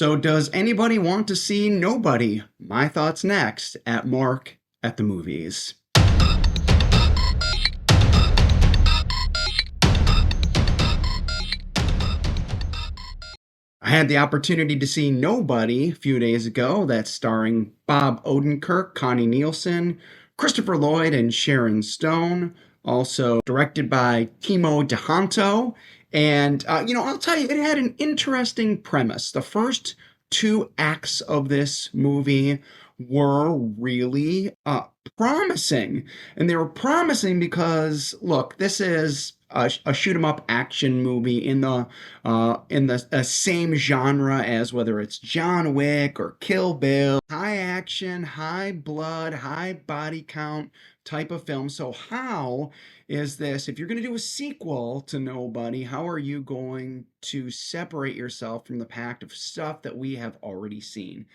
So, does anybody want to see Nobody? My thoughts next at Mark at the Movies. I had the opportunity to see Nobody a few days ago. That's starring Bob Odenkirk, Connie Nielsen, Christopher Lloyd, and Sharon Stone. Also directed by Timo DeHanto. And, I'll tell you, it had an interesting premise. The first two acts of this movie were really promising. And they were promising because, look, this is a shoot 'em up action movie in the same genre as whether it's John Wick or Kill Bill. High action, high blood, high body count type of film. So how is this, if you're going to do a sequel to Nobody, how are you going to separate yourself from the pack of stuff that we have already seen?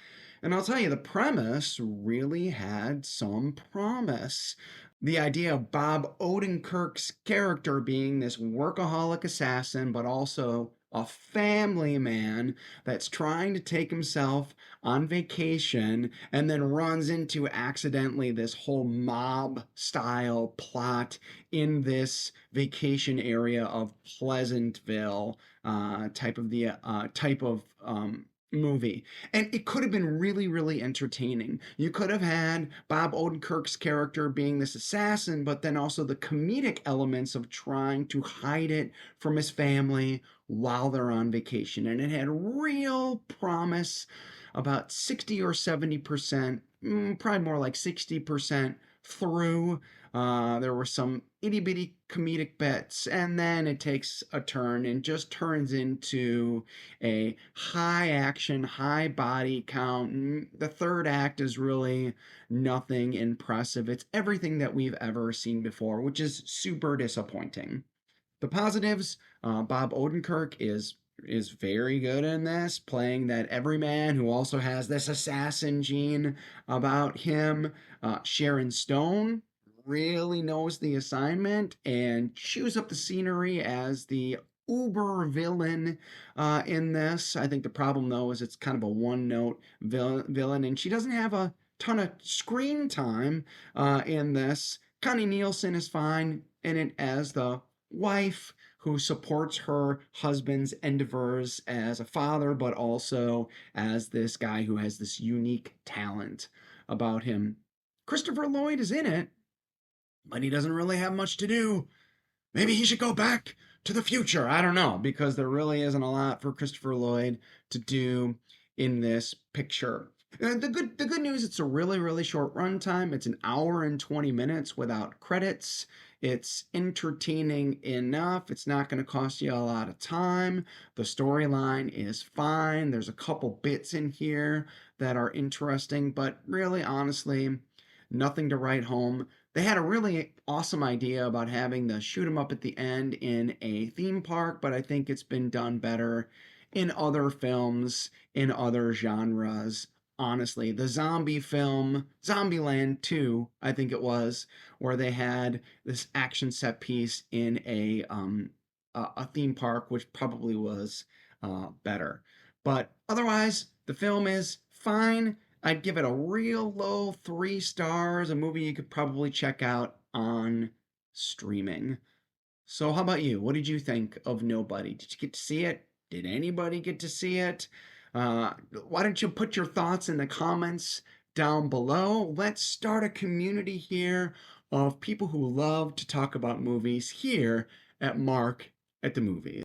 And I'll tell you, the premise really had some promise. The idea of Bob Odenkirk's character being this workaholic assassin, but also a family man that's trying to take himself on vacation and then runs into accidentally this whole mob style plot in this vacation area of Pleasantville, type of movie. And it could have been really, really entertaining. You could have had Bob Odenkirk's character being this assassin, but then also the comedic elements of trying to hide it from his family while they're on vacation. And it had real promise, about 60 or 70%, probably more like 60% through. There were some itty bitty comedic bits, and then it takes a turn and just turns into a high action, high body count. The third act is really nothing impressive. It's everything that we've ever seen before, which is super disappointing. The positives, Bob Odenkirk is very good in this, playing that everyman who also has this assassin gene about him. Sharon Stone really knows the assignment and chews up the scenery as the uber villain in this. I think the problem though is it's kind of a one note villain, and she doesn't have a ton of screen time in this. Connie Nielsen is fine in it as the wife who supports her husband's endeavors as a father, but also as this guy who has this unique talent about him. Christopher Lloyd is in it, but he doesn't really have much to do. Maybe he should go back to the future. I don't know, because there really isn't a lot for Christopher Lloyd to do in this picture. The good news, it's a really, really short runtime. It's an hour and 20 minutes without credits. It's entertaining enough. It's not going to cost you a lot of time. The storyline is fine. There's a couple bits in here that are interesting, but really, honestly, nothing to write home. They had a really awesome idea about having the shoot 'em up at the end in a theme park, but I think it's been done better in other films, in other genres. Honestly, the zombie film, Zombieland 2, I think it was, where they had this action set piece in a theme park, which probably was better. But otherwise, the film is fine. I'd give it a real low 3 stars, a movie you could probably check out on streaming. So, how about you? What did you think of Nobody? Did you get to see it? Did anybody get to see it? Why don't you put your thoughts in the comments down below? Let's start a community here of people who love to talk about movies here at Mark at the Movies.